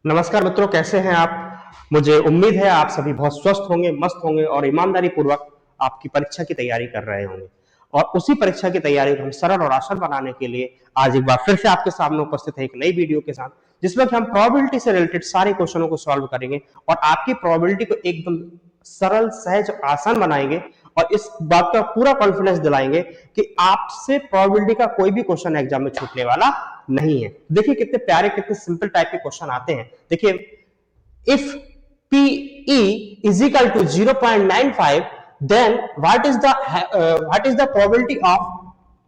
नमस्कार मित्रों, कैसे हैं आप। मुझे उम्मीद है आप सभी बहुत स्वस्थ होंगे, मस्त होंगे और ईमानदारी पूर्वक आपकी परीक्षा की तैयारी कर रहे होंगे। और उसी परीक्षा की तैयारी को हम सरल और आसान बनाने के लिए आज एक बार फिर से आपके सामने उपस्थित है एक नई वीडियो के साथ, जिसमें कि हम प्रोबेबिलिटी से रिलेटेड सारे क्वेश्चनों को सॉल्व करेंगे और आपकी प्रोबेबिलिटी को एकदम सरल, सहज, आसान बनाएंगे और इस बात का पूरा कॉन्फिडेंस दिलाएंगे कि आपसे प्रोबेबिलिटी का कोई भी क्वेश्चन एग्जाम में छूटने वाला नहीं है। देखिए कितने प्यारे, कितने सिंपल टाइप के क्वेश्चन आते हैं। देखिए, if PE is equal to 0.95, then what is the probability of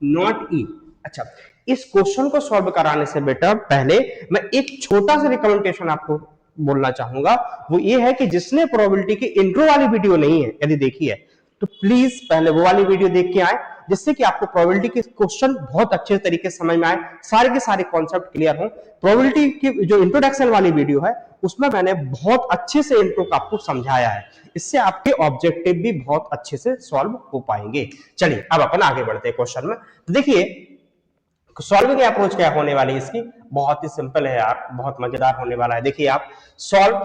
not E? अच्छा, इस क्वेश्चन को सॉल्व कराने से बेटर पहले मैं एक छोटा सा रिकमेंडेशन आपको बोलना चाहूंगा। वो ये है कि जिसने प्रोबेबिलिटी की इंट्रो वाली वीडियो नहीं है, यदि देखी है तो प्लीज पहले वो वाली वीडियो देख के आए, जिससे कि आपको प्रोबेबिलिटी के क्वेश्चन बहुत अच्छे तरीके से समझ में आए, सारे के सारे कॉन्सेप्ट क्लियर हो। प्रोबेबिलिटी की जो इंट्रोडक्शन वाली वीडियो है उसमें मैंने बहुत अच्छे से इंट्रो को आपको समझाया है, इससे आपके ऑब्जेक्टिव भी बहुत अच्छे से सॉल्व हो पाएंगे। चलिए अब अपन आगे बढ़ते हैं क्वेश्चन में। तो देखिए सॉल्विंग अप्रोच क्या होने वाली है इसकी, बहुत ही सिंपल है यार, बहुत मजेदार होने वाला है। देखिए आप सॉल्व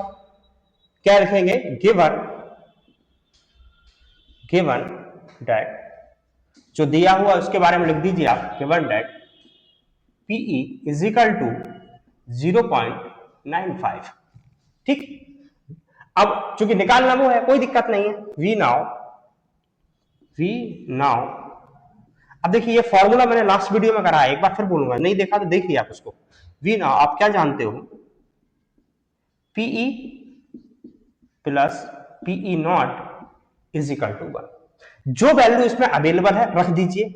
क्या लिखेंगे, गिवन गिवन दैट, जो दिया हुआ उसके बारे में लिख दीजिए आप, given that PE is equal to 0.95। ठीक, अब चूंकि निकालना वो है, कोई दिक्कत नहीं है। वी नाउ अब देखिए ये फॉर्मूला मैंने लास्ट वीडियो में कराया, एक बार फिर बोलूंगा, नहीं देखा तो देखिए आप उसको। वी नाउ आप क्या जानते हो, PE plus PE not is equal to 1। जो वैल्यू इसमें अवेलेबल है रख दीजिए।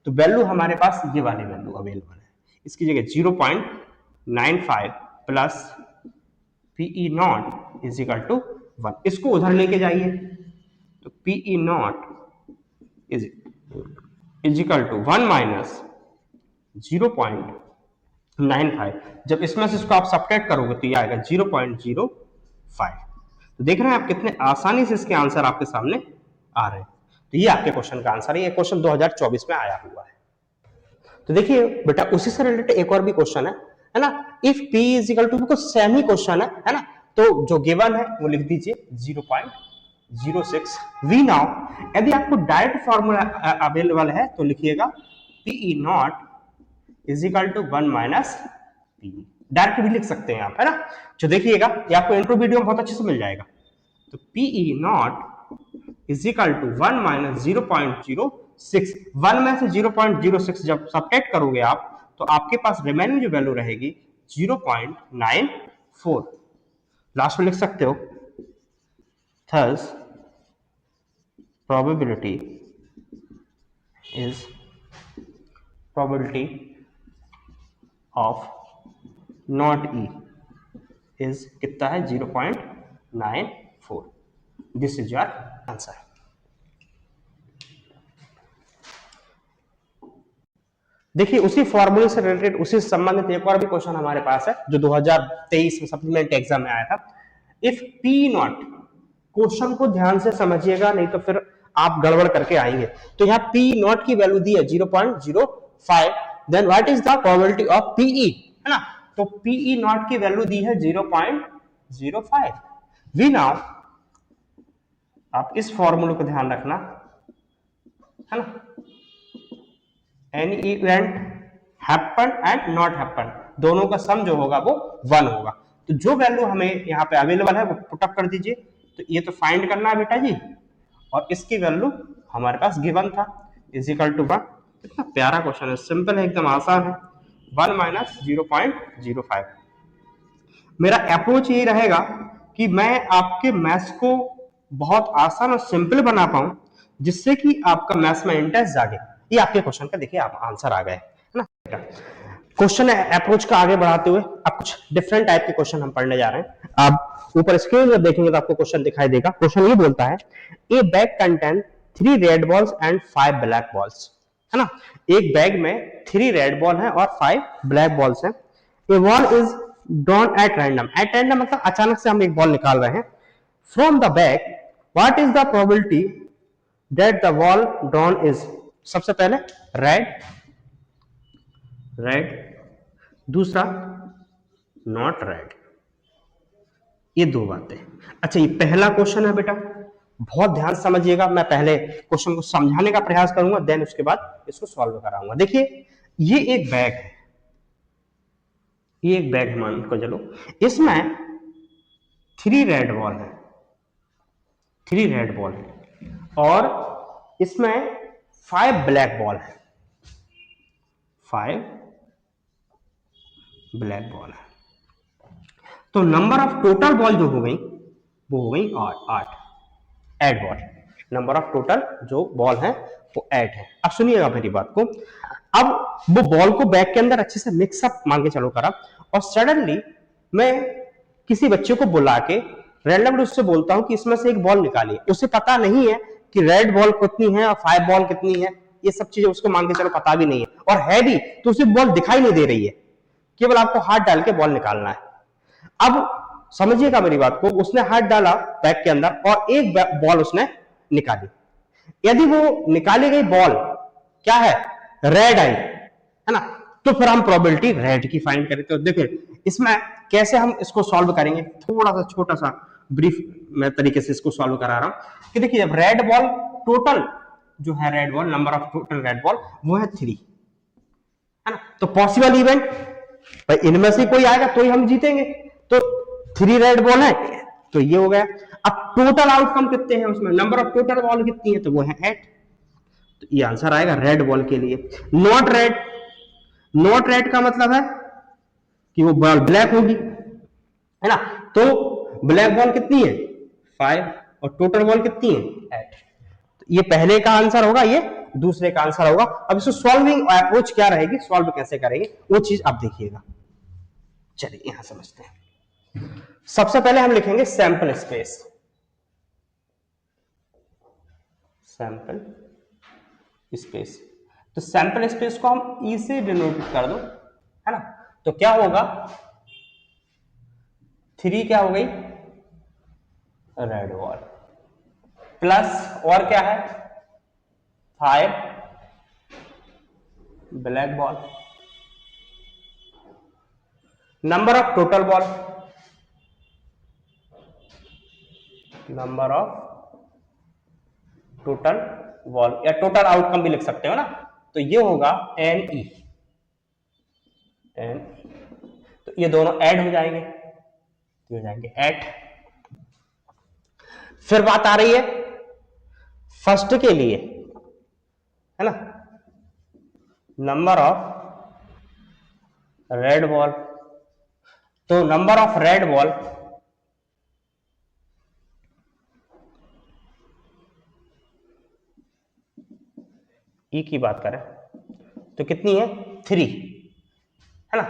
तो वैल्यू हमारे पास ये वाली वैल्यू अवेलेबल है, इसकी जगह 0.95 plus PE not is equal to 1, इसको उधर लेके जाइए। तो PE not is equal to 1 minus 0.95। जब इसमें से इसको आप सब्ट्रैक्ट करोगे तो ये आएगा 0.05। तो देख रहे हैं आप कितने आसानी से इसके आंसर आपके सामने आ रहे हैं। तो ये आपके क्वेश्चन का आंसर है, ये क्वेश्चन 2024 में आया हुआ है। तो देखिए बेटा उसी से रिलेटेड एक और भी क्वेश्चन है ना। If P is equal to, बिल्कुल सेम ही क्वेश्चन है ना। तो जो गिवन है वो लिख दीजिए 0.06। वी नाउ यदि आपको डायरेक्ट फॉर्मूला अवेलेबल है तो लिखिएगा Pe not is equal to 1 minus P. Direct भी लिख सकते हैं आप, है ना। जो देखिएगा ये आपको इंट्रो वीडियो में बहुत अच्छे से मिल जाएगा। तो Pe not is equal to 1 minus 0.06। 1 में से 0.06 जब सब्ट्रैक्ट करोगे आप तो आपके पास रिमेनिंग जो वैल्यू रहेगी 0.94। लास्ट में लिख सकते हो, thus probability of not E is कितना है, 0.94। This is your answer. देखिए उसी फॉर्मूले से रिलेटेड, उसी संबंधित एक और भी क्वेश्चन हमारे पास है जो 2023 में सप्लीमेंट एग्जाम में आया था। इफ पी नॉट, क्वेश्चन को ध्यान से समझिएगा नहीं तो फिर आप गड़बड़ करके आएंगे। तो यहाँ पी नॉट की वैल्यू दी है 0.05, then what is the probability of PE, है ना। तो पीई नॉट की वैल्यू दी है 0.05। वी नाउ आप इस फॉर्मूले को ध्यान रखना, है ना। Any event happen and not happen, दोनों का सम जो होगा वो 1 होगा। तो जो वैल्यू हमें यहाँ पे अवेलेबल है वो पुट अप कर दीजिए। तो ये तो फाइंड करना है बेटा जी, और इसकी वैल्यू हमारे पास गिवन था, इज इक्वल टू 1। कितना प्यारा क्वेश्चन है, सिंपल है, एकदम आसान है। 1 माइनस 0.05। मेरा अप्रोच यही रहेगा कि मैं आपके मैथ्स को बहुत आसान और सिंपल बना पाऊं, जिससे कि आपका मैथ्स में इंटरेस्ट जागे। ये आपके क्वेश्चन का देखिए आप आंसर आ गए, है ना। क्वेश्चन अप्रोच का आगे बढ़ाते हुए अब कुछ डिफरेंट टाइप के क्वेश्चन हम पढ़ने जा रहे हैं। आप ऊपर स्क्रीन पर देखेंगे तो आपको क्वेश्चन दिखाई देगा। क्वेश्चन ये बोलता है, ए bag contain 3 red balls and 5 black balls, है ना। एक बैग में 3 रेड बॉल है और 5 ब्लैक बॉल्स हैं। A ball is drawn at random, at random मतलब अचानक से हम एक बॉल निकाल रहे हैं। From the bag what is the probability that the ball drawn is, सबसे पहले रेड, रेड, दूसरा नॉट रेड, ये दो बातें। अच्छा, ये पहला क्वेश्चन है बेटा, बहुत ध्यान से समझिएगा। मैं पहले क्वेश्चन को समझाने का प्रयास करूंगा, देन उसके बाद इसको सॉल्व कराऊंगा। देखिए, ये एक बैग है, ये एक बैग मान को चलो, इसमें 3 रेड बॉल है, 3 रेड बॉल है, और इसमें 5 ब्लैक बॉल है, 5 ब्लैक बॉल है। तो नंबर ऑफ टोटल बॉल जो हो गई वो हो गई 8, 8 बॉल। नंबर ऑफ टोटल जो बॉल है वो 8 है। अब सुनिएगा मेरी बात को, अब वो बॉल को बैग के अंदर अच्छे से मिक्सअप मान के चलो करा, और सडनली मैं किसी बच्चे को बुला के रैंडमली उससे बोलता हूं कि इसमें से एक बॉल निकालिए। उसे पता नहीं है कि रेड बॉल कितनी है और 5 बॉल कितनी है, ये सब चीजें उसको मान के चलो पता भी नहीं है, और है भी तो उसे बॉल दिखाई नहीं दे रही है, केवल आपको हाथ डाल के बॉल निकालना है। अब समझिएगा मेरी बात को, उसने हाथ डाला बैग के अंदर और एक बॉल उसने निकाली। यदि वो निकाली गई बॉल क्या है, रेड आई है ना, तो फिर हम प्रोबेबिलिटी रेड की फाइंड करें। तो देखिए इसमें कैसे हम इसको सॉल्व करेंगे, थोड़ा सा छोटा सा ब्रीफ मैं तरीके से इसको सॉल्व करा रहा हूं कि देखिए, जब रेड बॉल टोटल जो है, red ball number of total red ball वो है 3 है ना, तो पॉसिबल इवेंट भाई इनमें से कोई आएगा तो ही हम जीतेंगे, तो 3 रेड बॉल है तो ये हो गया। अब टोटल आउटकम कितने हैं उसमें, नंबर ऑफ टोटल बॉल कितनी है, तो वो है 8, तो ये आंसर आएगा रेड बॉल के लिए। नॉट रेड, नॉट रेड का मतलब है कि वो बॉल ब्लैक होगी है ना, तो ब्लैक बॉल कितनी है 5 और टोटल बॉल कितनी है 8, तो ये पहले का आंसर होगा, ये दूसरे का आंसर होगा। अब इसको सॉल्विंग अप्रोच क्या रहेगी, सॉल्व कैसे करेंगे वो चीज आप देखिएगा। चलिए यहां समझते हैं। सबसे पहले हम लिखेंगे सैंपल स्पेस, सैंपल स्पेस, तो सैंपल स्पेस को हम ई से डिनोट कर दो है ना, तो क्या होगा 3 क्या हो गई रेड बॉल, प्लस और क्या है 5 black ball, number of total ball, number of total ball या टोटल आउटकम भी लिख सकते हो ना, तो ये होगा एन ई, एन, तो ये दोनों ऐड हो जाएंगे, तो हो जाएंगे 8। फिर बात आ रही है फर्स्ट के लिए है ना, नंबर ऑफ रेड बॉल, तो नंबर ऑफ रेड बॉल ई की बात करें तो कितनी है 3 है ना,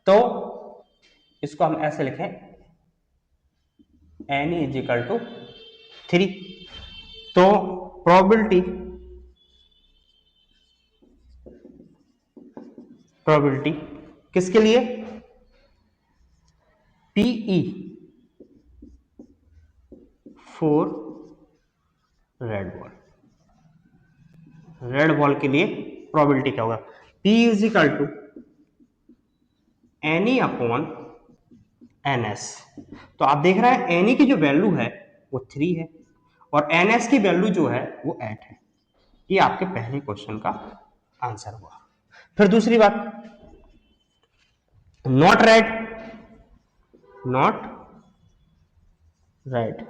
तो इसको हम ऐसे लिखें एन इज इक्वल टू 3, तो प्रोबेबिलिटी, प्रोबेबिलिटी किसके लिए PE 4 red ball, red ball के लिए प्रोबेबिलिटी क्या होगा P is equal to any upon N S, तो आप देख रहे हैं एनी की जो वैल्यू है वो 3 है और एन एस की वैल्यू जो है वो 8 है। ये आपके पहले क्वेश्चन का आंसर हुआ। फिर दूसरी बात, not red, not red,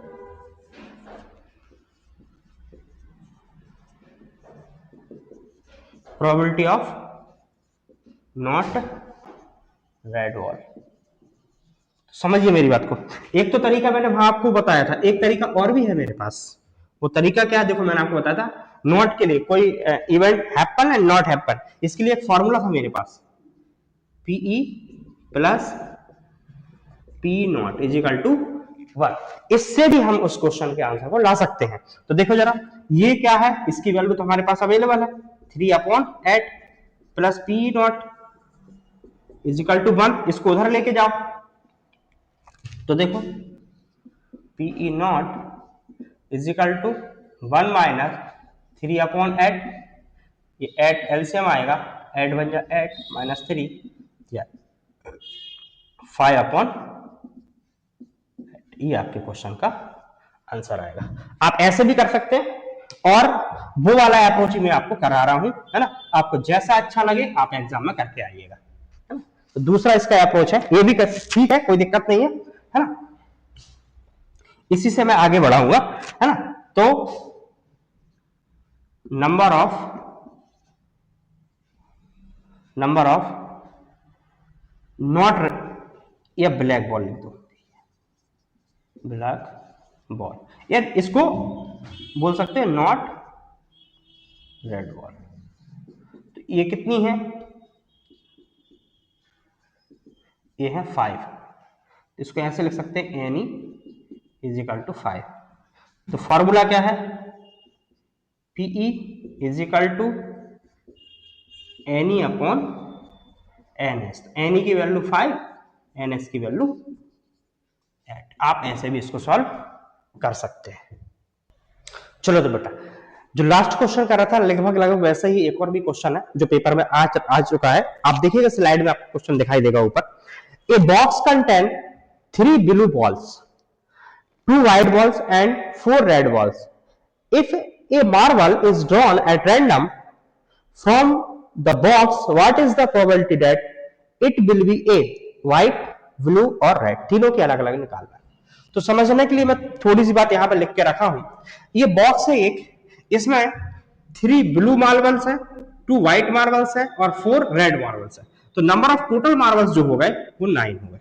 probability of not red ball. समझिए मेरी बात को, एक तो तरीका मैंने वहां आपको बताया था, एक तरीका और भी है मेरे पास। वो तरीका क्या है, देखो मैंने आपको बताया था नॉट के लिए कोई event happen and not happen, इसके लिए एक फॉर्मूला था मेरे पास P E plus P not is equal to 1, इससे भी हम उस क्वेश्चन के आंसर को ला सकते हैं। तो देखो जरा ये क्या है, इसकी वैल्यू तो हमारे पास अवेलेबल है 3/8 plus P not is equal to 1, इसको उधर लेके जाओ तो देखो PE not is equal to 1 minus 3/8, ये 8 एलसीएम आएगा, 8 बन जा 8 माइनस 3 5/8, ये आपके क्वेश्चन का आंसर आएगा। आप ऐसे भी कर सकते हैं और वो वाला अप्रोच मैं आपको करा रहा हूं, है ना। आपको जैसा अच्छा लगे आप एग्जाम में करके आइएगा, है ना। तो दूसरा इसका अप्रोच है, ये भी ठीक है, कोई दिक्कत नहीं है ना। इसी से मैं आगे बढ़ाऊंगा, है ना। तो नंबर ऑफ नॉट, या ब्लैक बॉल लिख दो, ब्लैक बॉल, या इसको बोल सकते हैं नॉट रेड बॉल। तो ये कितनी है, ये है 5। इसको ऐसे लिख सकते हैं N E is equal to 5। तो फॉर्मूला क्या है, PE is equal to N E upon N S. N E की वैल्यू 5, एन एस की वैल्यू 8। आप ऐसे भी इसको सॉल्व कर सकते हैं। चलो तो बेटा, जो लास्ट क्वेश्चन कर रहा था लगभग वैसा ही एक और भी क्वेश्चन है जो पेपर में आ चुका है। आप देखिएगा स्लाइड में आपको क्वेश्चन दिखाई देगा ऊपर। A box contain 3 blue balls, 2 white balls and 4 red balls. If a marble is drawn at random from the box, what is the probability that it will be A, white, blue और red? तीनों की अलग अलग निकालना है। तो समझने के लिए मैं थोड़ी सी बात यहां पर लिख के रखा हूं। ये बॉक्स है एक, इसमें 3 ब्लू मार्बल्स है, 2 व्हाइट मार्बल्स है और 4 रेड मार्बल्स है। तो नंबर ऑफ टोटल मार्बल्स जो हो गए वो 9 हो गए,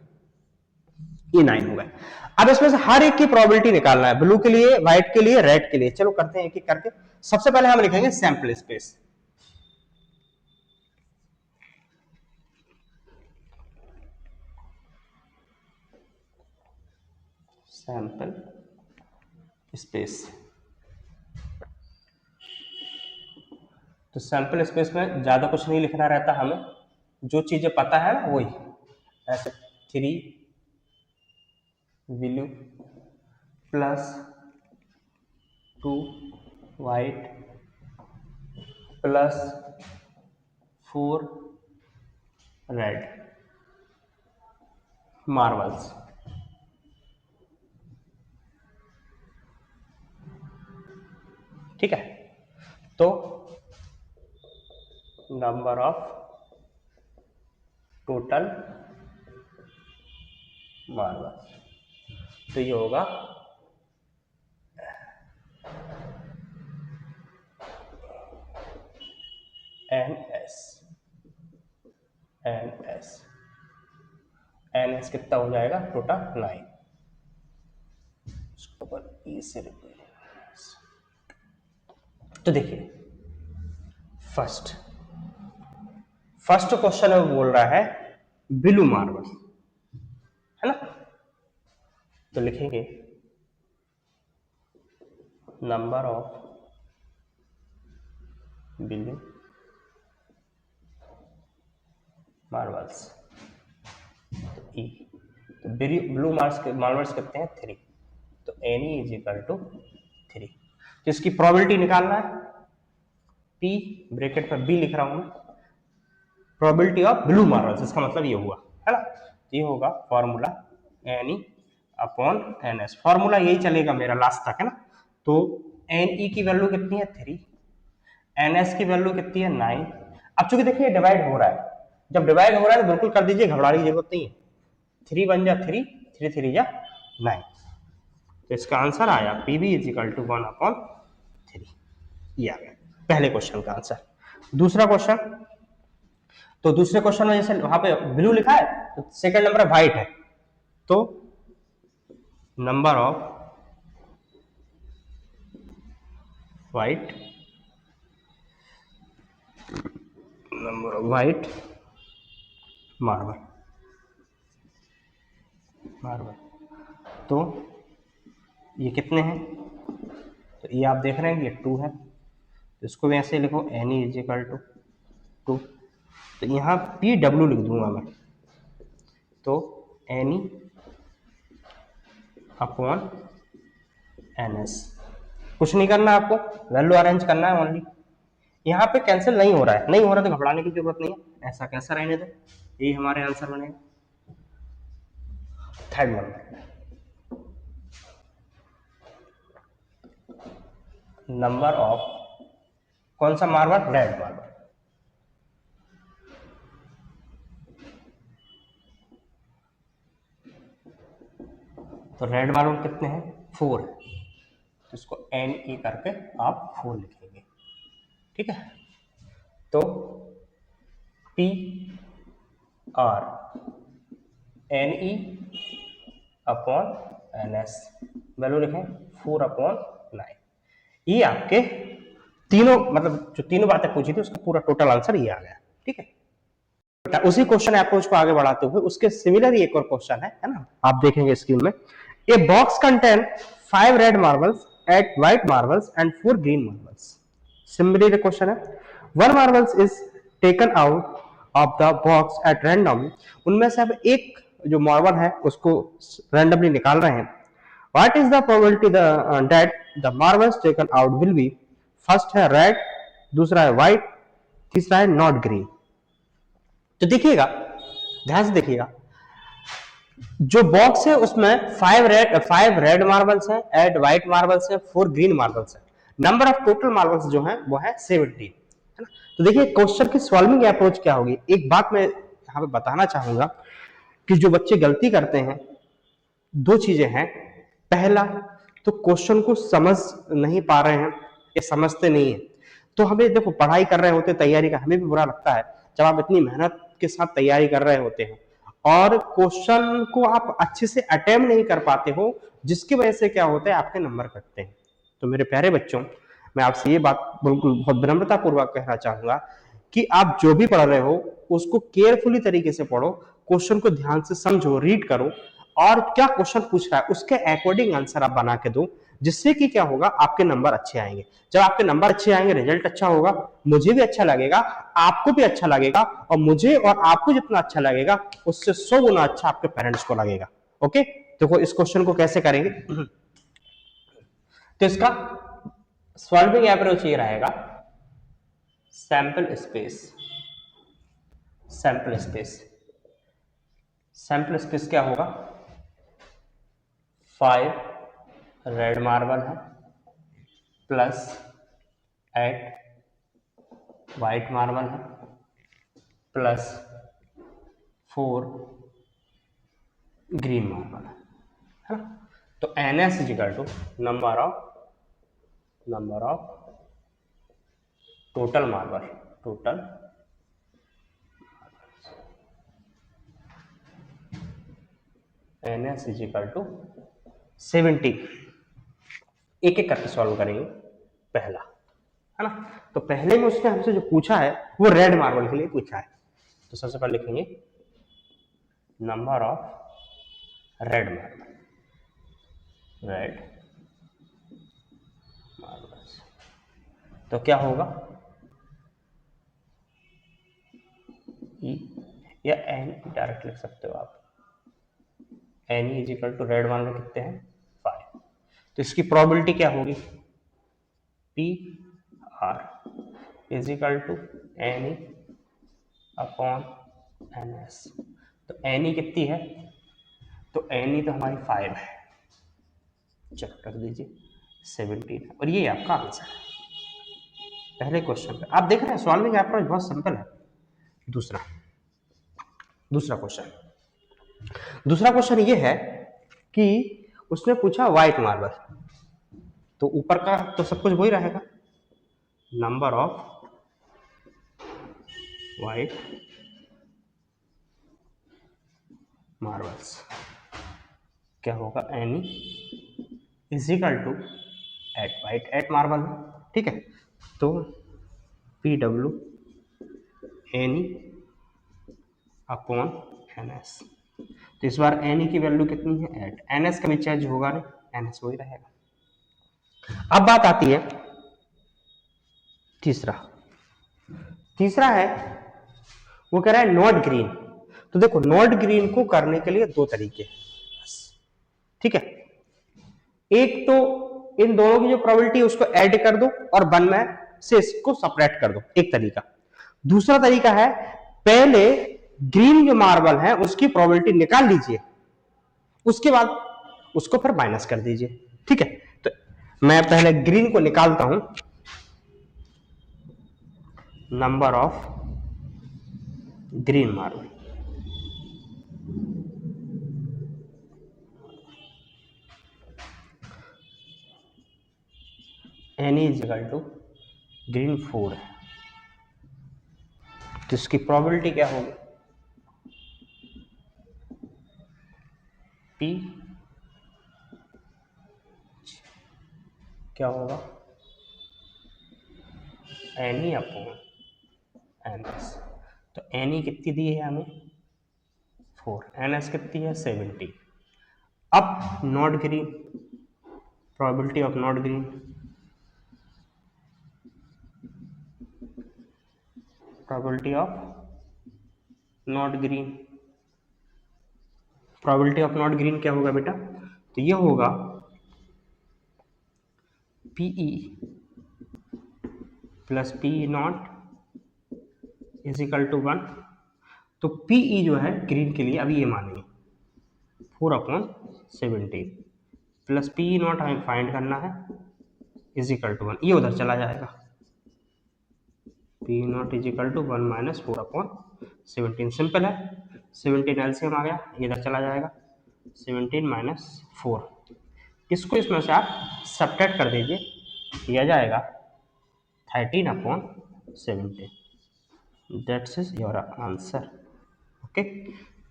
ये 9 हो गए। अब इसमें से हर एक की प्रोबेबिलिटी निकालना है, ब्लू के लिए, व्हाइट के लिए, रेड के लिए। चलो करते हैं एक एक करके। सबसे पहले हम लिखेंगे सैंपल स्पेस। Sample space. तो सैंपल स्पेस में ज्यादा कुछ नहीं लिखना रहता हमें, जो चीजें पता है ना वही। ऐसे 3 blue plus 2 white plus 4 red marbles. ठीक है, तो नंबर ऑफ टोटल मार्बल, तो ये होगा एन एस। एन एस कितना हो जाएगा टोटल 9। ई से रिप्लेस। तो देखिए फर्स्ट क्वेश्चन में बोल रहा है ब्लू मार्बल, है ना। तो लिखेंगे number of blue marbles, E. तो ब्लू मार्बल्स कितने हैं 3, तो N E is equal to 3। तो इसकी प्रोबेबिलिटी निकालना है, पी ब्रैकेट पर बी लिख रहा हूं मैं, प्रोबेबिलिटी ऑफ ब्लू मार्बल्स, इसका मतलब ये हुआ, है ना। ये होगा formula N E upon N S. Formula यही चलेगा मेरा लास्ट तक, है ना। तो एन ई की वैल्यू कितनी है 3, एन एस की वैल्यू कितनी है 9। अब चूंकि देखिए डिवाइड हो रहा है, जब डिवाइड हो रहा है तो बिल्कुल कर दीजिए, घबराने की जरूरत नहीं है। 3 1 जा 3, 3 3 जा 9। तो इसका आंसर आया P B is equal to 1/3। ये आ गया पहले क्वेश्चन का आंसर। दूसरा क्वेश्चन, तो दूसरे क्वेश्चन में जैसे वहां पे ब्लू लिखा है तो सेकंड नंबर व्हाइट है, तो नंबर ऑफ व्हाइट मार्बल, तो ये कितने हैं, तो ये आप देख रहे हैं कि ये 2 है, तो इसको भी ऐसे लिखो N E is equal to 2। तो यहाँ पी डब्ल्यू लिख दूंगा मैं, तो N E upon N S. कुछ नहीं करना आपको, वैल्यू अरेंज करना है ओनली। यहाँ पे कैंसिल नहीं हो रहा है, तो घबराने की जरूरत नहीं है, ऐसा कैसा रहने दो, यही हमारे आंसर बनेगा। थर्ड नंबर नंबर ऑफ, कौन सा मार्बल? Red marble. तो रेड मार्बल कितने हैं? 4 है, तो इसको NE करके आप 4 लिखेंगे, ठीक है। तो PR NE upon NS, value लिखें 4/9। ये आपके तीनों, मतलब जो तीनों बातें पूछी थी उसका पूरा टोटल आंसर ये आ गया, ठीक है। उसी क्वेश्चन अप्रोच को आगे बढ़ाते हुए उसके सिमिलर एक और क्वेश्चन है ना, आप देखेंगे स्क्रीन में। A box contain 5 red marbles, 8 white marbles and 4 green marbles. Similar question है। 1 marbles is taken out of the box at random. उनमें से अब एक जो मार्बल है उसको रैंडमली निकाल रहे हैं। What is the probability that the marbles taken out will be? First है रेड, दूसरा है व्हाइट, तीसरा है नॉट ग्रीन। तो देखिएगा, ध्यान से देखिएगा, जो बॉक्स है उसमें 5 रेड मार्बल्स हैं, 8 व्हाइट मार्बल्स हैं, 4 ग्रीन मार्बल्स हैं। नंबर ऑफ टोटल मार्बल्स जो है वो है 17, है ना। तो देखिए क्वेश्चन की सॉल्विंग अप्रोच क्या होगी। एक बात मैं यहाँ पे बताना चाहूंगा कि जो बच्चे गलती करते हैं, दो चीजें हैं। पहला तो क्वेश्चन को समझ नहीं पा रहे हैं या समझते नहीं है। तो हमें देखो, पढ़ाई कर रहे होते, तैयारी का, हमें भी बुरा लगता है जब आप इतनी मेहनत के साथ तैयारी कर रहे होते हैं और क्वेश्चन को आप अच्छे से अटेम्प्ट नहीं कर पाते हो, जिसकी वजह से क्या होता है, आपके नंबर कटते हैं। तो मेरे प्यारे बच्चों, मैं आपसे ये बात बिल्कुल बहुत विनम्रता पूर्वक कहना चाहूंगा कि आप जो भी पढ़ रहे हो उसको केयरफुली तरीके से पढ़ो, क्वेश्चन को ध्यान से समझो, रीड करो, और क्या क्वेश्चन पूछ रहा है उसके अकॉर्डिंग आंसर आप बना के दो, जिससे कि क्या होगा, आपके नंबर अच्छे आएंगे। जब आपके नंबर अच्छे आएंगे, रिजल्ट अच्छा होगा, मुझे भी अच्छा लगेगा, आपको भी अच्छा लगेगा, और मुझे और आपको जितना अच्छा लगेगा उससे 100 गुना अच्छा आपके पेरेंट्स को लगेगा। ओके, देखो इस क्वेश्चन को कैसे करेंगे। तो इसका सॉल्विंग अप्रोच ये रहेगा, sample space. Sample space, sample space क्या होगा? 5 रेड मार्बल है प्लस 8 व्हाइट मार्बल है प्लस 4 ग्रीन मार्बल है ना। तो NS equal to number of total marble, total NS equal to 70। एक एक करके सॉल्व करेंगे। पहला है ना, तो पहले में उसने हमसे जो पूछा है वो रेड मार्बल के लिए पूछा है। तो सबसे पहले लिखेंगे number of red marble, red marbles. तो क्या होगा, E या N डायरेक्ट लिख सकते हो आप। NE is equal to red marble कितने हैं? 5। तो इसकी प्रोबेबिलिटी क्या होगी? PR is equal to NE upon NS। तो NE कितनी है? तो NE तो हमारी 5 है, चेक कर दीजिए 17, और ये आपका आंसर है पहले क्वेश्चन पे। आप देख रहे हैं सॉल्विंग अप्रोच बहुत सिंपल है। दूसरा क्वेश्चन, दूसरा क्वेश्चन ये है कि उसने पूछा व्हाइट मार्बल, तो ऊपर का तो सब कुछ वही रहेगा, नंबर ऑफ व्हाइट मार्बल्स क्या होगा, NE is equal to 8 white 8 marble, ठीक है। तो PW NE अपॉन NS। तो इस बार NE की वैल्यू कितनी है? 8। NS का भी चेंज होगा नहीं, NS वही रहेगा। अब बात आती है तीसरा है, वो कह रहा है नॉट ग्रीन। तो देखो नॉट ग्रीन को करने के लिए दो तरीके हैं, ठीक है। एक तो इन दोनों की जो प्रोबेबिलिटी है उसको ऐड कर दो और 1 में से इसको सेपरेट कर दो, एक तरीका। दूसरा तरीका है, पहले ग्रीन जो मार्बल है उसकी प्रोबेबिलिटी निकाल लीजिए, उसके बाद उसको फिर माइनस कर दीजिए, ठीक है। तो मैं पहले ग्रीन को निकालता हूं, number of green marble, N is equal to green 4 है, तो इसकी प्रोबेबिलिटी क्या होगी, पी क्या होगा, N E upon N S. तो एन ई कितनी दी है हमें 4, एन एस कितनी है 70। अब not green, probability of not green, probability of not green, probability of not green क्या होगा बेटा, तो ये होगा PE plus P not is equal to 1। तो पीई जो है ग्रीन के लिए अभी ये मानेंगे 4/17 प्लस पीई नॉट हमें फाइंड करना है इज इक्वल टू 1, ये उधर चला जाएगा, P not is equal to 1 minus 4/17, simple है, 17 एलसीएम आ गया, इधर चला जाएगा 17 माइनस 4, इसको इसमें से आप सब्ट्रैक्ट कर दीजिए, किया जाएगा 13/17, that's is your answer. Okay,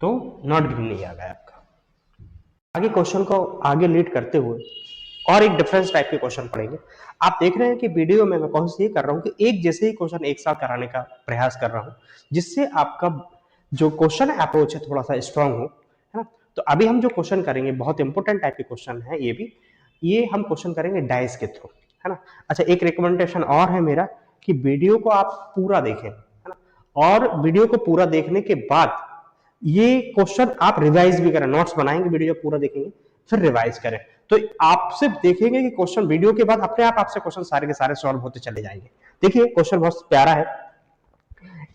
तो नॉट ग्रीन नहीं आ गया आपका। आगे क्वेश्चन को आगे लीड करते हुए और एक डिफरेंस टाइप के क्वेश्चन पढ़ेंगे। आप देख रहे हैं कि वीडियो में मैं कोशिश ये कर रहा हूं कि एक जैसे ही क्वेश्चन एक साथ कराने का प्रयास कर रहा हूं, जिससे आपका जो क्वेश्चन अप्रोच है थोड़ा सा स्ट्रांग हो, है ना। तो अभी हम जो क्वेश्चन करेंगे बहुत इंपॉर्टेंट टाइप के क्वेश्चन है, ये हम क्वेश्चन करेंगे डाइस के थ्रू, है ना। अच्छा, एक रिकमेंडेशन और है मेरा कि वीडियो को आप पूरा देखें, है ना, और वीडियो को पूरा देखने के बाद ये क्वेश्चन आप रिवाइज भी करें, नोट्स बनाएंगे, वीडियो पूरा देखेंगे फिर रिवाइज करें, तो आप सिर्फ देखेंगे कि क्वेश्चन वीडियो के बाद अपने आप आपसे क्वेश्चन सारे के सारे सॉल्व होते चले जाएंगे। देखिए क्वेश्चन बहुत प्यारा है,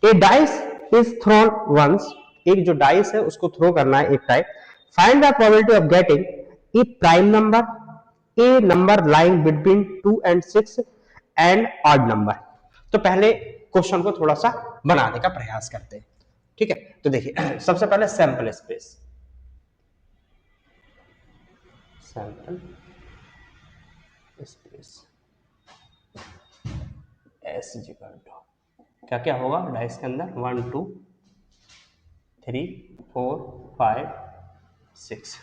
ए डाइस इज थ्रोन वंस, एक जो डाइस है उसको थ्रो करना है एक type, find the probability of getting A prime number, A number lying between 2 and 6 and odd number. तो पहले क्वेश्चन को थोड़ा सा बनाने का प्रयास करते हैं, ठीक है। तो देखिए सबसे पहले sample space, sample space S equal to क्या क्या होगा डाइस के अंदर 1 2 3 4 5 6,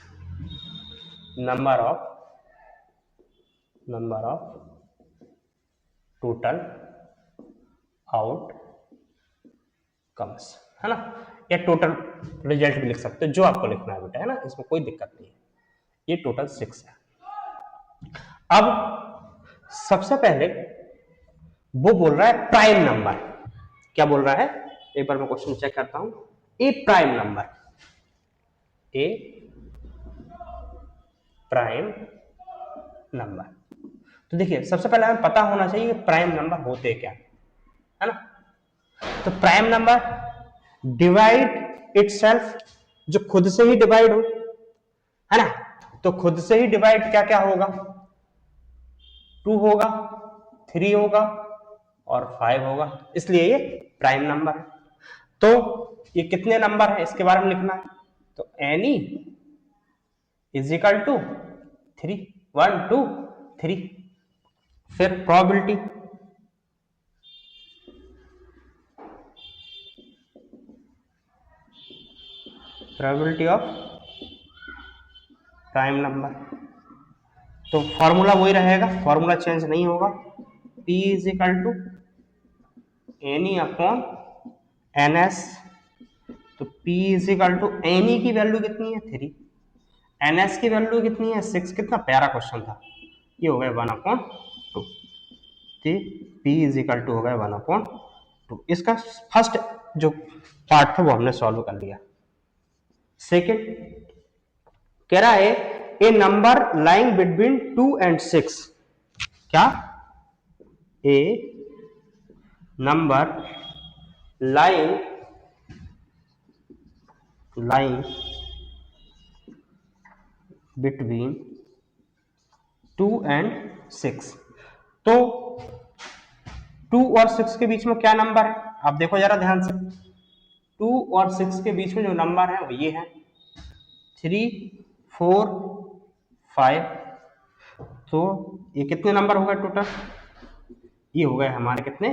number of total out comes, है ना, या टोटल रिजल्ट भी लिख सकते हो, जो आपको लिखना है बेटा, है ना, इसमें कोई दिक्कत नहीं है। ये टोटल 6 है। अब सबसे पहले वो बोल रहा है प्राइम नंबर, क्या बोल रहा है, एक बार मैं क्वेश्चन चेक करता हूं, ए प्राइम नंबर, ए प्राइम नंबर। तो देखिए सबसे पहले हमें पता होना चाहिए कि प्राइम नंबर होते क्या, है ना। तो प्राइम नंबर डिवाइड इटसेल्फ, जो खुद से ही डिवाइड हो, है ना, तो खुद से ही डिवाइड क्या क्या होगा, 2 होगा, 3 होगा और 5 होगा, इसलिए ये प्राइम नंबर है। तो ये कितने नंबर है इसके बारे में लिखना है, तो एनी इज इक्वल टू 3, 1 2 3, फिर probability, probability of prime number, तो फॉर्मूला वही रहेगा, फॉर्मूला चेंज नहीं होगा, P is equal to any upon N S. तो P is equal to NE की वैल्यू कितनी है 3, एन एस की वैल्यू कितनी है 6, कितना प्यारा क्वेश्चन था, ये हो गया 1/2, P इज इक्वल टू हो गया 1/2। इसका फर्स्ट जो पार्ट था वो हमने सॉल्व कर लिया। सेकेंड कह रहा है ए नंबर लाइंग बिटवीन 2 and 6, क्या, ए नंबर लाइंग between 2 and 6। तो 2 और 6 के बीच में क्या नंबर है, आप देखो जरा ध्यान से। 2 और 6 के बीच में जो नंबर है वो ये है 3, 4, 5। तो ये कितने नंबर हो गए टोटल, ये हो गए हमारे कितने,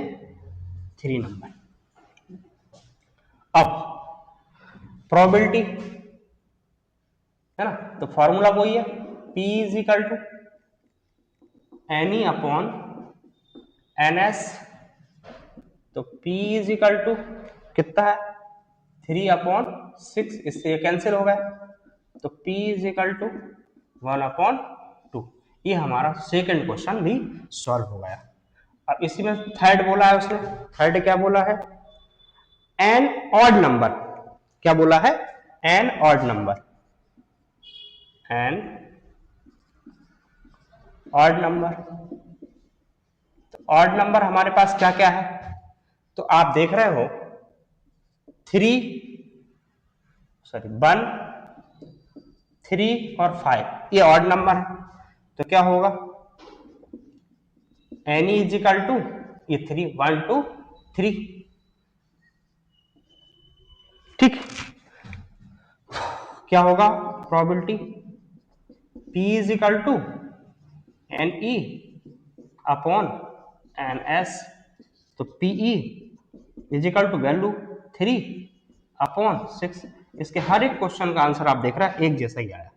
3 नंबर। अब प्रोबेबिलिटी है ना, तो फॉर्मूला वही है, P is equal to any upon NS। तो P इज इक्वल टू कितना है, 3/6, इससे ये कैंसिल हो गया, तो P इज इक्वल टू 1/2। ये हमारा सेकंड क्वेश्चन भी सॉल्व हो गया। अब इसी में थर्ड बोला है उसने, थर्ड क्या बोला है, एन ऑड नंबर। क्या बोला है, an odd number, an odd number. तो ऑड नंबर हमारे पास क्या क्या है, तो आप देख रहे हो 1, 3 और 5 ये ऑड नंबर है। तो क्या होगा, एन इज इक्वल टू ये 3, 1, 2, 3। ठीक, क्या होगा probability, P is equal to N E upon N S. तो Pe is equal to value 3/6। इसके हर एक क्वेश्चन का आंसर आप देख रहे हैं एक जैसा ही आया।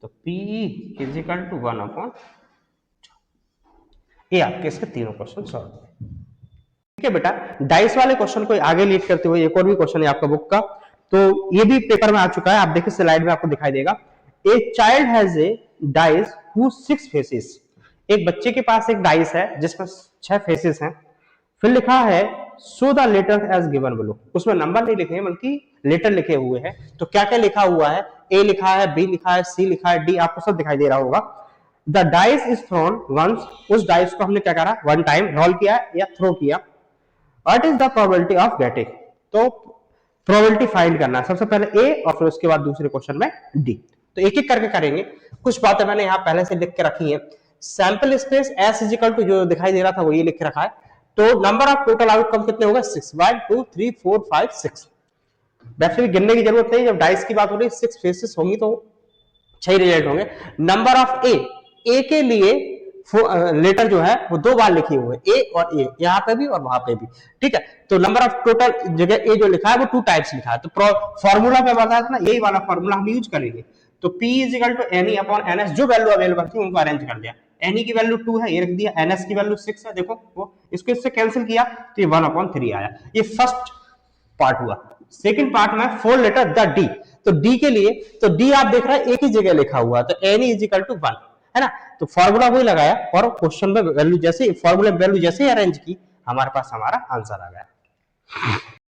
तो Pe इज इक्वल टू 1/, ये आपके इसके तीनों क्वेश्चन सॉल्व हुए। ठीक है बेटा, डाइस वाले क्वेश्चन को आगे लीड करते हुए एक और भी क्वेश्चन है आपका बुक का, तो ये भी पेपर में आ चुका है, आप देखिए स्लाइड में आपको दिखाई देगा। A child has a dice who 6 faces. एक बच्चे के पास एक डाइस है जिसमें 6 फेसेस हैं। फिर लिखा है so the letter as given below, उसमें नंबर नहीं लिखे हैं बल्कि लेटर लिखे हुए हैं। तो क्या क्या लिखा हुआ है, ए लिखा है, बी लिखा है, सी लिखा है, डी, आपको सब दिखाई दे रहा होगा। The dice is thrown once, उस डाइस को हमने क्या करा, वन टाइम रोल किया या थ्रो किया। What is the probability of getting, तो प्रोबेबिलिटी फाइंड करना है, सबसे पहले ए और फिर उसके बाद दूसरे क्वेश्चन में डी। तो एक एक करके करेंगे। कुछ बातें मैंने यहाँ पहले से लिख के रखी है। Sample space S is equal to, जो दिखाई दे रहा था वो ये लिख के रखा है। तो नंबर ऑफ टोटल आउटकम कितने होगा, 6, 1, 2, 3, 4, 5, 6। वैसे भी गिनने की जरूरत नहीं, जब डाइस की बात हो रही है 6 फेसेस होंगी तो 6 रिजल्ट होंगे। नंबर ऑफ ए के लिए लेटर जो है वो 2 बार लिखे हुए, ए और ए, यहाँ पे भी और वहां पे भी। ठीक है, तो नंबर ऑफ टोटल जगह ए जो लिखा है वो 2 टाइप्स लिखा है। तो फॉर्मूला पे बताया था ना, यही वाला फॉर्मूला हम यूज करेंगे। तो P is equal to N E upon N S, जो वैल्यू अवेलेबल थी उनको अरेंज कर दिया। एन ई की वैल्यू 2 है, ये रख दिया, एन एस की वैल्यू 6 है, देखो वो इसको इससे कैंसिल किया तो ये 1/3 आया। ये फर्स्ट पार्ट हुआ। सेकंड पार्ट में 4 लेटर द डी, तो डी के लिए, तो डी आप देख रहे हैं एक ही जगह लिखा हुआ, तो एन इज इक्वल टू 1 है ना। तो फॉर्मूला वही लगाया और क्वेश्चन में वैल्यू जैसे फॉर्मूला में वैल्यू जैसे अरेंज की, हमारे पास हमारा आंसर आ गया।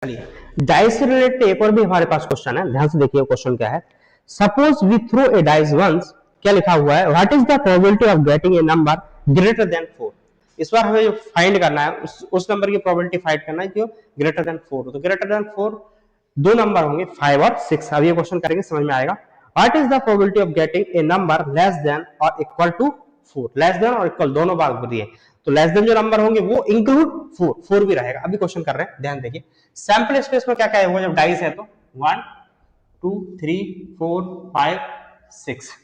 चलिए, डाइस से रिलेटेड एक और भी हमारे पास क्वेश्चन है, ध्यान से देखिए क्वेश्चन क्या है। Suppose we throw a dice once, क्या लिखा हुआ है, what is the probability of getting a number greater than 4। इस बार हमें जो फाइंड करना है उस नंबर की प्रोबेबिलिटी फाइंड करना है जो ग्रेटर देन 4 हो। तो ग्रेटर देन 4 दो नंबर होंगे 5 और 6। अब ये क्वेश्चन करेंगे समझ में आएगा। What is the probability of getting a number less than और इक्वल टू 4। लेस देन और इक्वल दोनों बात दिए, तो लेस देन जो नंबर होंगे वो इंक्लूड 4 भी रहेगा। अभी क्वेश्चन कर रहे हैं, ध्यान देखिए। सैंपल स्पेस में क्या क्या होगा जब डाइस है, तो 1, 2, 3, 4, 5, 6।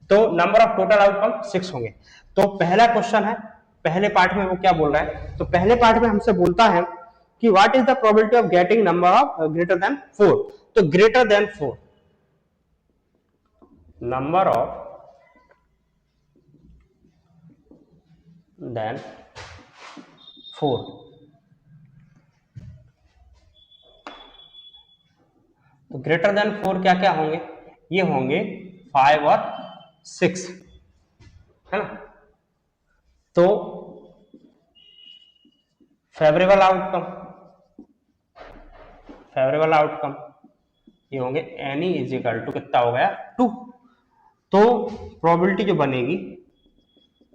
तो नंबर ऑफ टोटल आउटकम 6 होंगे। तो पहला क्वेश्चन है, पहले पार्ट में वो क्या बोल रहा है, तो पहले पार्ट में हमसे बोलता है कि what is the probability of getting number of greater than 4। तो greater than 4, number of than 4, तो ग्रेटर देन 4 क्या क्या होंगे, ये होंगे 5 और 6 है ना। तो फेवरेबल आउटकम, फेवरेबल आउटकम ये होंगे एन इज इक्वल टू कितना हो गया 2। तो प्रोबेबिलिटी जो बनेगी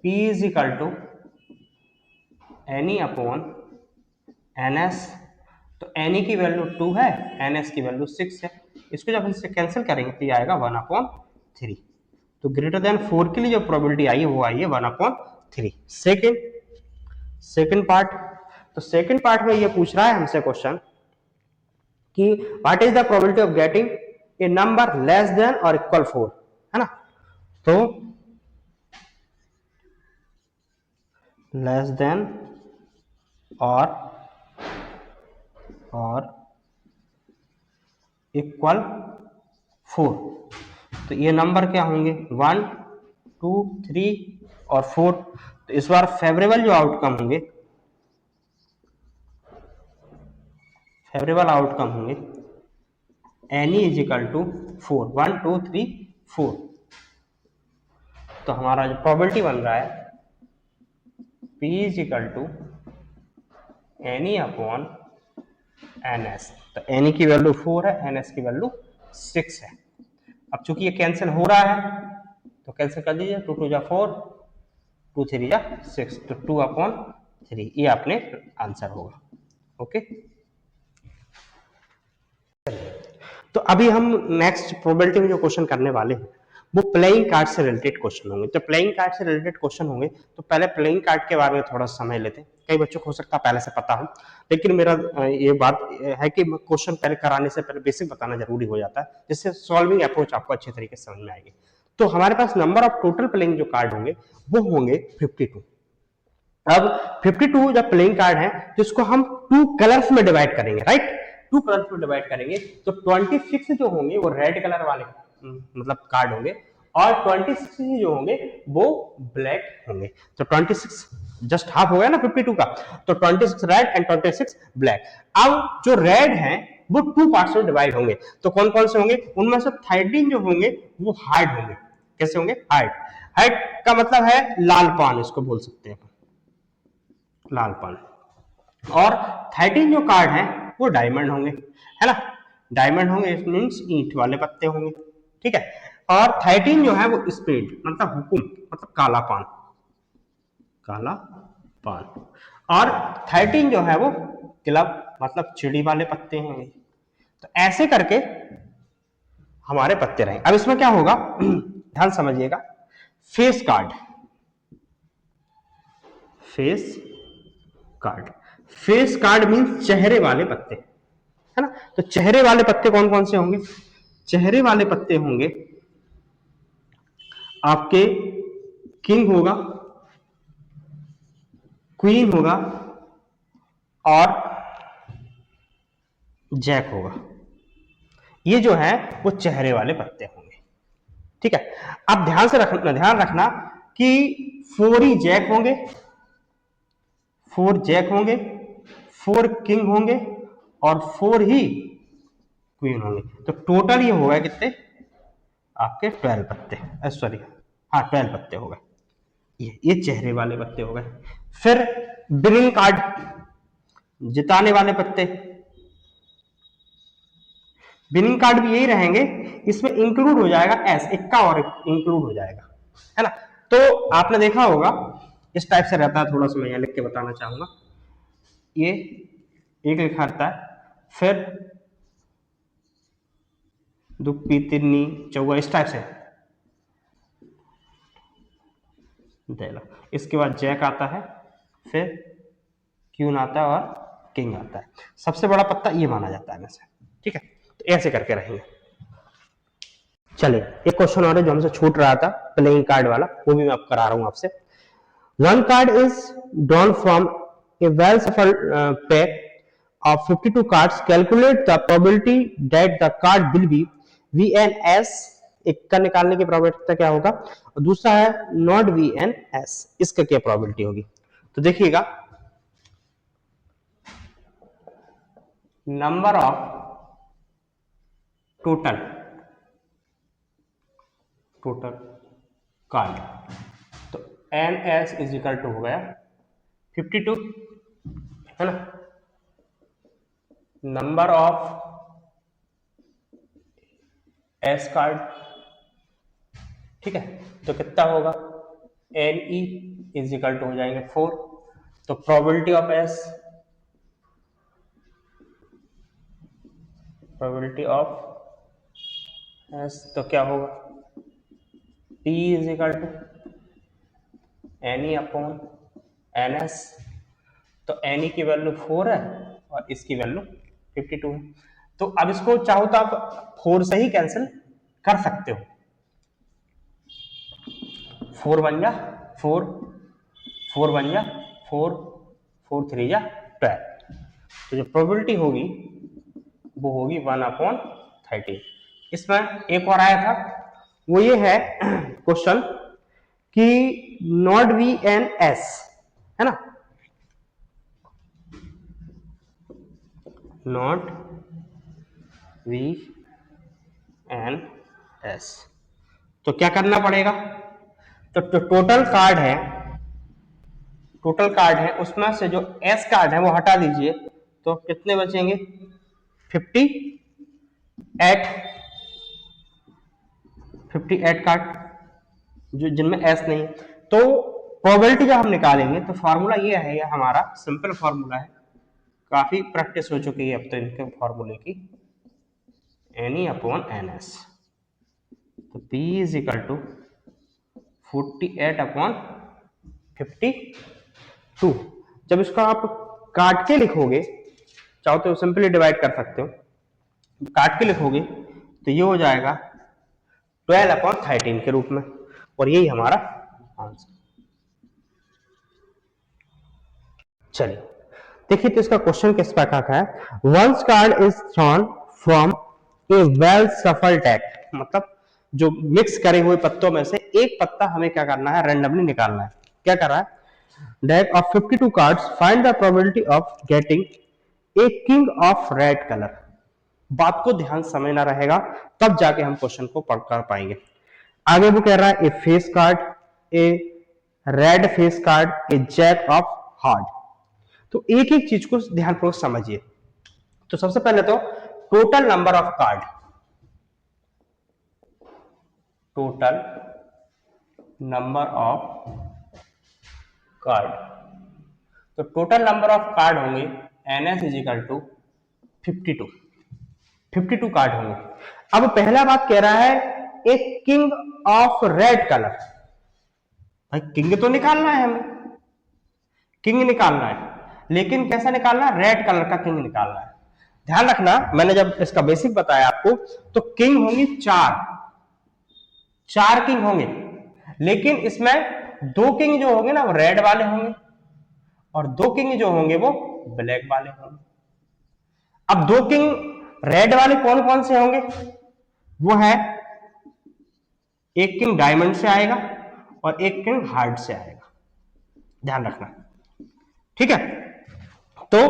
P is equal to any upon N S. तो एनी की वैल्यू 2 है, एन एस की वैल्यू 6 है। इसको जब इससे कैंसिल करेंगे तो ये आएगा 1/3। तो ग्रेटर देन 4 के लिए जो प्रोबेबिलिटी आई है वो आई है 1/3। सेकेंड पार्ट, तो सेकेंड पार्ट में ये पूछ रहा है हमसे क्वेश्चन कि what is the probability of getting a number less than और इक्वल 4, है ना। तो लेस देन और इक्वल 4, तो ये नंबर क्या होंगे 1, 2, 3 और 4। तो इस बार फेवरेबल जो आउटकम होंगे, एनी इज इक्वल टू 4, 1, 2, 3, 4। तो हमारा जो प्रोबेबिलिटी बन रहा है P is equal to any upon NS। तो एनी की वैल्यू 4 है, NS की वैल्यू 6 है। अब चूंकि ये कैंसिल हो रहा है तो कैंसिल कर दीजिए, 2 2 जा 4, 2 3 जा 6, तो 2/3 ये अपने आंसर होगा। ओके, तो अभी हम नेक्स्ट प्रोबेबिलिटी में जो क्वेश्चन करने वाले हैं वो प्लेइंग कार्ड से रिलेटेड क्वेश्चन होंगे। तो प्लेइंग कार्ड से रिलेटेड क्वेश्चन होंगे तो पहले प्लेइंग कार्ड के बारे में थोड़ा समय लेते हैं। कई बच्चों को हो सकता है पहले से पता हो, लेकिन मेरा ये बात है कि क्वेश्चन पहले कराने से पहले बेसिक बताना जरूरी हो जाता है, जिससे सॉल्विंग अप्रोच आपको अच्छे तरीके से समझ में आएगी। तो हमारे पास नंबर ऑफ टोटल प्लेइंग जो कार्ड होंगे वो होंगे 52। अब 52 जब प्लेइंग कार्ड है तो इसको हम 2 कलर्स में डिवाइड करेंगे, राइट। 2 कलर्स में डिवाइड करेंगे तो 26 जो होंगे वो रेड कलर वाले मतलब कार्ड होंगे, और 26 जो होंगे वो ब्लैक होंगे। तो 26 जस्ट हाफ हो गया ना 52 का, तो 26 रेड एंड 26 ब्लैक। अब जो रेड है वो 2 पार्ट्स में डिवाइड होंगे। तो कौन कौन से होंगे, उनमें से 13 जो होंगे वो हार्ड होंगे। कैसे होंगे, हार्ड। हार्ड का मतलब है लाल पान, इसको बोल सकते हैं लाल पान। और 13 जो कार्ड है वो डायमंड होंगे, है ना। डायमंड होंगे इट मींस ईंट वाले पत्ते होंगे, ठीक है। और 13 जो है वो स्पेड मतलब हुकुम मतलब काला पान, काला पान। और 13 जो है वो क्लब मतलब चिड़ी वाले पत्ते होंगे। तो ऐसे करके हमारे पत्ते रहेंगे। अब इसमें क्या होगा ध्यान समझिएगा, face card, face card, face card means चेहरे वाले पत्ते, है ना। तो चेहरे वाले पत्ते कौन कौन से होंगे, चेहरे वाले पत्ते होंगे आपके किंग होगा, क्वीन होगा और जैक होगा। ये जो है वो चेहरे वाले पत्ते होंगे, ठीक है। अब ध्यान रखना कि 4 ही जैक होंगे, 4 जैक होंगे, 4 किंग होंगे और 4 ही क्वीन होंगे। तो टोटल ये होगा कितने आपके 12 पत्ते, सॉरी हाँ 12 पत्ते हो गए। ये चेहरे वाले पत्ते हो गए। फिर विनिंग कार्ड, जिताने वाले पत्ते, विनिंग कार्ड भी यही रहेंगे, इसमें इंक्लूड हो जाएगा एस, इक्का और इंक्लूड हो जाएगा, है ना। तो आपने देखा होगा इस टाइप से रहता है, थोड़ा सा मैं यहाँ लिख के बताना चाहूंगा। ये एक लिखा रहता है, फिर दुप्पी तिन्नी चौगा इस टाइप से देला। इसके बाद जैक आता है, फिर क्यून आता है और किंग आता है। सबसे बड़ा पत्ता ये माना जाता है वैसे, ठीक है। तो ऐसे करके रहेंगे। चलिए एक क्वेश्चन और है जो हमसे छूट रहा था प्लेइंग कार्ड वाला, वो भी मैं अब करा रहा हूं आपसे। One card is drawn from a well shuffled pack of 52 cards. Calculate the probability that the card will be VNS, एक का निकालने की प्रोबेबिलिटी क्या होगा, और दूसरा है नॉट VNS, इसका क्या प्रोबेबिलिटी होगी। तो देखिएगा, नंबर ऑफ टोटल कार्ड, तो NS इज इक्वल टू हो गया 52, है ना। नंबर ऑफ एस कार्ड, ठीक है, तो कितना होगा NE इज इक्वल टू हो जाएंगे 4। तो probability of S, probability of S तो क्या होगा P is equal to N E upon N S. तो एन ई की वैल्यू 4 है और इसकी वैल्यू 52 है। तो अब इसको चाहो तो आप 4 से ही कैंसिल कर सकते हो। 4 बन जा 4, 4 बन जा 4, 4 3 जा 12। तो जो प्रोबेबिलिटी होगी वो होगी 1/13। इसमें एक और आया था, वो ये है क्वेश्चन कि नॉट वी एन एस, है ना, नॉट वी एन एस। तो क्या करना पड़ेगा, तो टोटल कार्ड है, टोटल कार्ड है उसमें से जो एस कार्ड है वो हटा दीजिए, तो कितने बचेंगे 58, 58 कार्ड जो जिनमें एस नहीं है। तो प्रोबेबिलिटी जब हम निकालेंगे तो फॉर्मूला ये है, ये हमारा सिंपल फॉर्मूला है, काफी प्रैक्टिस हो चुकी है अब तो इनके फॉर्मूले की, N E upon N S. तो P इज इक्वल टू 48/52। जब इसको आप काट के लिखोगे, चाहो तो सिंपली डिवाइड कर सकते हो, काट के लिखोगे तो ये हो जाएगा 12/13 के रूप में, और यही हमारा आंसर। चलिए देखिए, तो इसका क्वेश्चन किस प्रकार का है, once card is thrown from a well shuffle deck, मतलब जो मिक्स करे हुए पत्तों में से एक पत्ता हमें क्या करना है, रैंडमली निकालना है। क्या कर रहा है, deck of 52 cards, find the probability of getting a king of red colour. बात को ध्यान से समझना रहेगा, तब जाके हम क्वेश्चन को पढ़ कर पाएंगे। आगे वो कह रहा है a face card, a red face card, a jack of heart. तो एक एक चीज को ध्यानपूर्वक समझिए। तो सबसे पहले तो total number of card, total number of card, तो टोटल नंबर ऑफ कार्ड होंगे N S is equal to 52, 52 card होंगे। अब पहला बात कह रहा है एक किंग ऑफ रेड कलर, भाई किंग तो निकालना है हमें, किंग निकालना है, लेकिन कैसा निकालना है, रेड कलर का किंग निकालना है। ध्यान रखना, मैंने जब इसका बेसिक बताया आपको, तो किंग होंगी 4, 4 किंग होंगे, लेकिन इसमें 2 किंग जो होंगे ना वो रेड वाले होंगे, और 2 किंग जो होंगे वो ब्लैक वाले होंगे। अब 2 किंग रेड वाले कौन कौन से होंगे, वो है एक किंग डायमंड से आएगा और एक किंग हार्ट से आएगा, ध्यान रखना, ठीक है। तो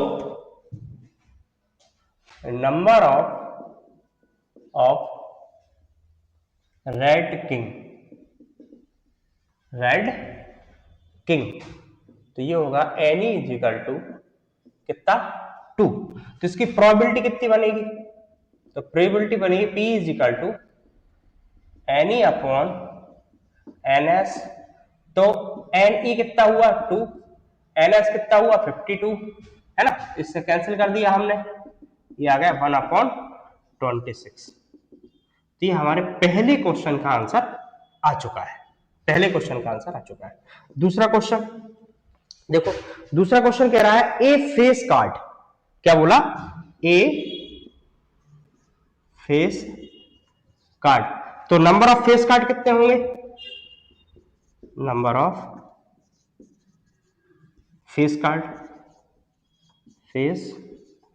number of red king, red king, तो ये होगा एन इज इक्वल टू कितना 2। तो इसकी प्रोबेबिलिटी कितनी बनेगी, तो प्रोबेबिलिटी बनेगी P is equal to N E upon N S. तो एन ई कितना हुआ 2, एन एस कितना हुआ 52, है ना, इससे कैंसिल कर दिया हमने, ये आ गया 1/26। तो ये हमारे पहले क्वेश्चन का आंसर आ चुका है, पहले क्वेश्चन का आंसर आ चुका है। दूसरा क्वेश्चन देखो, दूसरा क्वेश्चन कह रहा है ए फेस कार्ड, क्या बोला, ए फेस कार्ड। तो नंबर ऑफ फेस कार्ड कितने होंगे, number of face card, face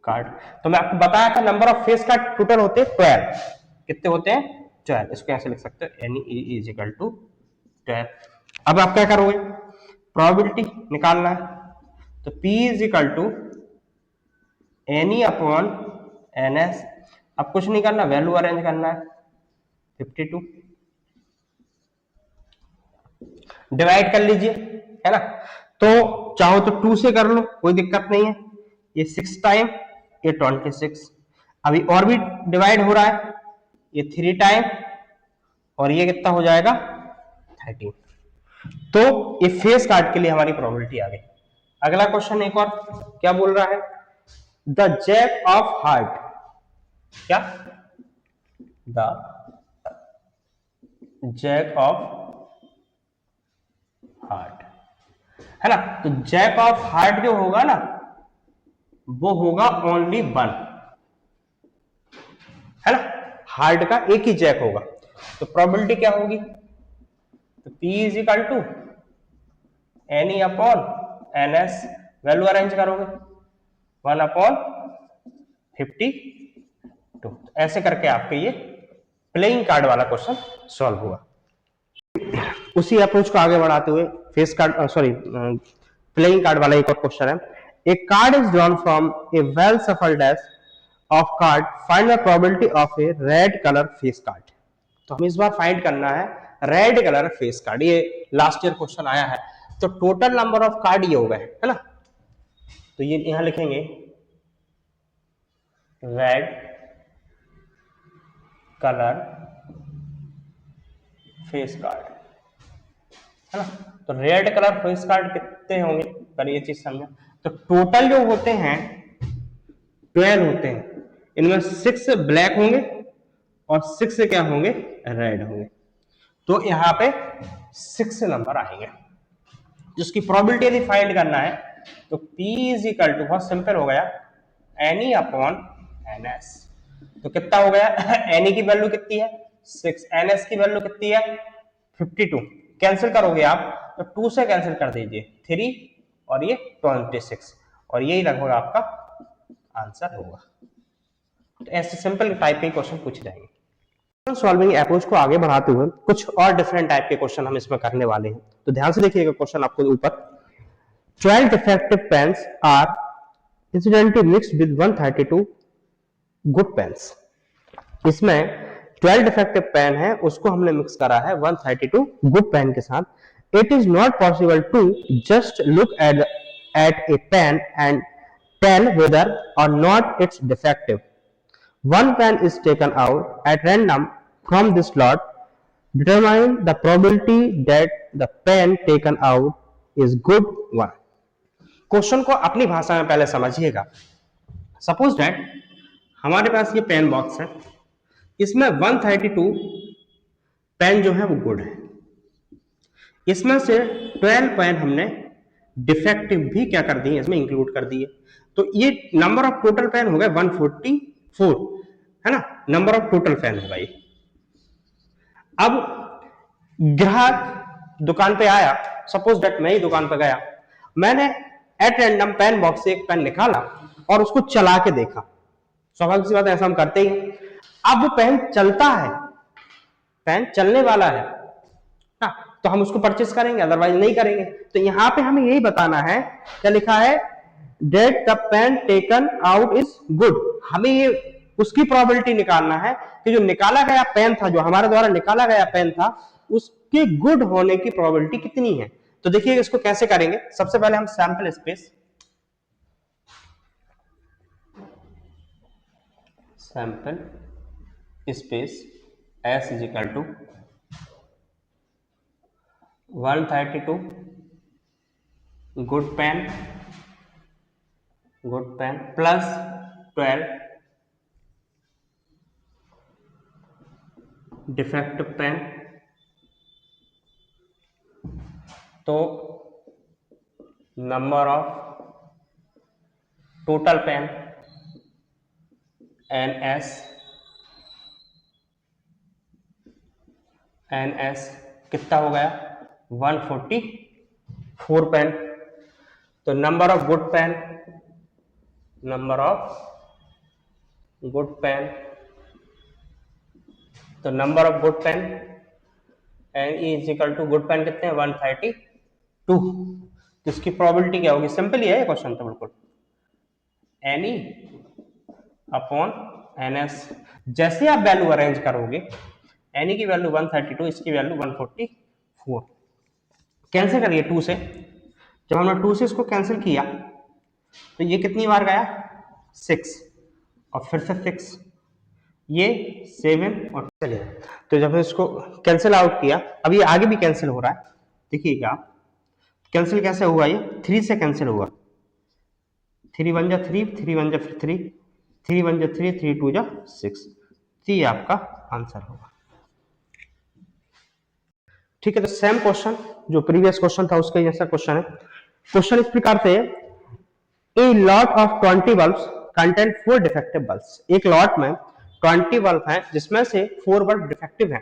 card, तो मैं आपको बताया था number of face card total होते हैं 12, कितने होते हैं 12। इसको ऐसे लिख सकते हो एन इज इक्वल टू 12। अब आप क्या करोगे, प्रोबेबिलिटी निकालना है, तो P is equal to N E upon N S. अब कुछ नहीं करना, वैल्यू अरेंज करना है, 52 डिवाइड कर लीजिए, है ना। तो चाहो तो 2 से कर लो, कोई दिक्कत नहीं है, ये 6 टाइम, ये 26, अभी और भी डिवाइड हो रहा है, ये 3 टाइम, और ये कितना हो जाएगा 13। तो ये फेस कार्ड के लिए हमारी प्रोबेबिलिटी आ गई। अगला क्वेश्चन एक और क्या बोल रहा है, द जैक ऑफ हार्ट, क्या, द जैक ऑफ हार्ट, है ना। तो जैक ऑफ हार्ट जो होगा ना वो होगा ओनली 1, है ना। हार्ट का एक ही जैक होगा, तो प्रोबेबिलिटी क्या होगी, तो P is equal to N upon N S, value arrange करोगे 1/52, ऐसे करके आपके ये प्लेइंग कार्ड वाला क्वेश्चन सॉल्व हुआ। उसी अप्रोच को आगे बढ़ाते हुए फेस कार्ड प्लेइंग कार्ड वाला एक और क्वेश्चन है। A card is drawn from a well shuffled deck of card, find the probability of a red colour face card. तो हमें इस बार फाइंड करना है रेड कलर फेस कार्ड, ये लास्ट ईयर क्वेश्चन आया है। तो टोटल नंबर ऑफ कार्ड ये हो गए, है ना। तो ये यहां लिखेंगे रेड कलर फेस कार्ड, है ना। तो रेड कलर फेस कार्ड कितने होंगे, पहले ये चीज समझो। तो टोटल जो होते हैं 12 होते हैं, इनमें 6 ब्लैक होंगे और 6 क्या होंगे, रेड होंगे। तो यहाँ पे 6 नंबर आएंगे, जिसकी प्रोबेबिलिटी यदि फाइंड करना है तो P इज इक्वल टू, बहुत सिंपल हो गया, एनी अपॉन एन एस। तो कितना हो गया, एनी की वैल्यू कितनी है 6, एन एस की वैल्यू कितनी है 52, कैंसिल करोगे आप तो 2 से कैंसिल कर दीजिए 3 और ये 26, और यही लगभग आपका आंसर होगा। तो ऐसे सिंपल टाइप के क्वेश्चन पूछे जाएंगे। सॉल्विंग अप्रोच को आगे बढ़ाते हुए कुछ और डिफरेंट टाइप के क्वेश्चन हम इसमें करने वाले हैं, तो ध्यान से देखिएगा क्वेश्चन आपको ऊपर। 12 defective pens are incidentally mixed with 132 good pens। इसमें 12 डिफेक्टिव पेन है, उसको हमने मिक्स करा है 132 गुड पेन के साथ। It is not possible to just look at a pen and tell whether or not it's defective. One pen is taken out at random from this lot. Determine the probability that the pen taken out is good one। Question को अपनी भाषा में पहले समझिएगा। Suppose that हमारे पास ये pen box है, इसमें 132 पेन जो है वो गुड है, इसमें से 12 पेन हमने डिफेक्टिव भी क्या कर दिए, इसमें इंक्लूड कर दिए। तो ये नंबर ऑफ टोटल पेन हो गए 144, है ना, नंबर ऑफ टोटल पेन होगा ये। अब ग्राहक दुकान पे आया, सपोज दैट मैं ही दुकान पे गया, मैंने एट रैंडम पेन बॉक्स से एक पेन निकाला और उसको चला के देखा। स्वाभाविक सी बात है, ऐसा हम करते ही। अब वो पेन चलता है, पेन चलने वाला है ना, तो हम उसको परचेस करेंगे, अदरवाइज नहीं करेंगे। तो यहां पे हमें यही बताना है, क्या लिखा है, that the pen taken out is good. हमें ये उसकी प्रोबेबिलिटी निकालना है कि जो निकाला गया पेन था, जो हमारे द्वारा निकाला गया पेन था, उसके गुड होने की प्रोबेबिलिटी कितनी है। तो देखिए इसको कैसे करेंगे। सबसे पहले हम sample space S is equal to 132 good pen plus 12 defective pen. तो number of total pen NS कितना हो गया 144 पेन। तो नंबर ऑफ गुड पेन तो number of good pen NE is equal to good pen कितने हैं 132। तो इसकी प्रोबेबिलिटी क्या होगी, सिंपल ही है क्वेश्चन तो बिल्कुल, NE अपॉन NS। जैसे आप वैल्यू अरेंज करोगे, NE की वैल्यू 132, इसकी वैल्यू 144, कैंसिल करिए 2 से। जब हमने 2 से इसको कैंसिल किया तो ये कितनी बार गया 6 और फिर से 6, ये 7 और चलिए। तो जब इसको कैंसिल आउट किया, अब ये आगे भी कैंसिल हो रहा है, देखिएगा कैंसिल कैसे हुआ, ये 3 से कैंसिल हुआ, 3 1 जा 3, 3 1 जा 3, 3 1 जा 3, 3 2 जा 6। तो ये आपका आंसर होगा। ठीक है, तो सेम क्वेश्चन जो प्रीवियस क्वेश्चन था उसका जैसा क्वेश्चन है। क्वेश्चन इस प्रकार से, a lot of 20 bulbs content 4 defective bulbs. एक लॉट में 20 बल्ब हैं जिसमें से 4 बल्ब डिफेक्टिव हैं।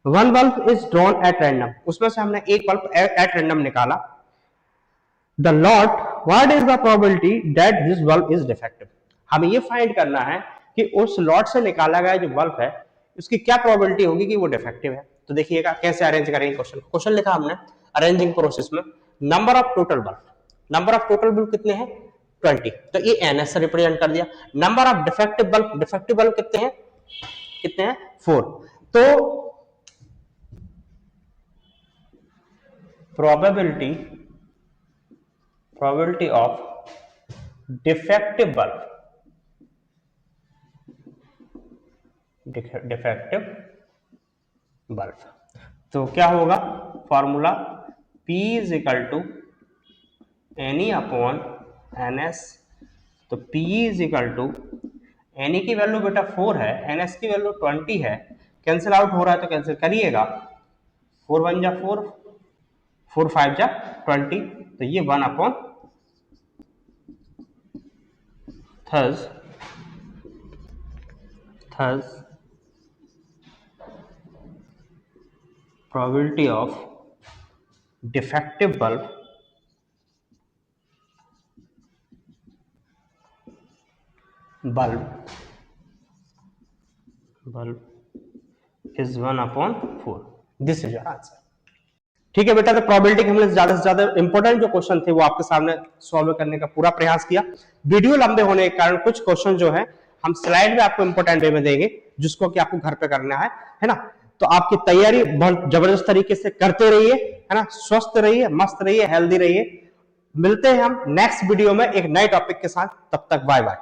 One bulb is drawn at random, उसमें से हमने एक बल्ब एट रैंडम निकाला। The lot, what is the probability that this bulb is defective. हमें ये फाइंड करना है कि उस लॉट से निकाला गया जो बल्ब है उसकी क्या प्रोबेबिलिटी होगी कि वो डिफेक्टिव है। तो देखिएगा कैसे अरेंज करेंगे क्वेश्चन। क्वेश्चन लिखा हमने अरेंजिंग प्रोसेस में, number of total bulb, number of total bulb कितने हैं 20, तो ये एनएस से रिप्रेजेंट कर दिया। नंबर ऑफ डिफेक्टिव बल्ब कितने हैं 4। तो probability of defective bulb, तो क्या होगा formula P is equal to any upon NS। तो P is equal to NE की वैल्यू बेटा 4 है, NS की वैल्यू 20 है, कैंसिल आउट हो रहा है तो कैंसिल करिएगा, 4 1 जा 4, 4 5 जा 20, तो ये 1 upon thus probability of defective bulb is 1 upon 4। This is your answer. ठीक है बेटा, तो प्रोबेबिलिटी के हमने ज्यादा से ज्यादा इंपॉर्टेंट जो क्वेश्चन थे वो आपके सामने सॉल्व करने का पूरा प्रयास किया। वीडियो लंबे होने के कारण कुछ क्वेश्चन जो है हम स्लाइड में आपको इंपॉर्टेंट वे में देंगे जिसको कि आपको घर पे करना है ना। तो आपकी तैयारी बहुत जबरदस्त तरीके से करते रहिए, है ना, स्वस्थ रहिए, मस्त रहिए, हेल्दी रहिए। मिलते हैं हम नेक्स्ट वीडियो में एक नए टॉपिक के साथ, तब तक बाय बाय।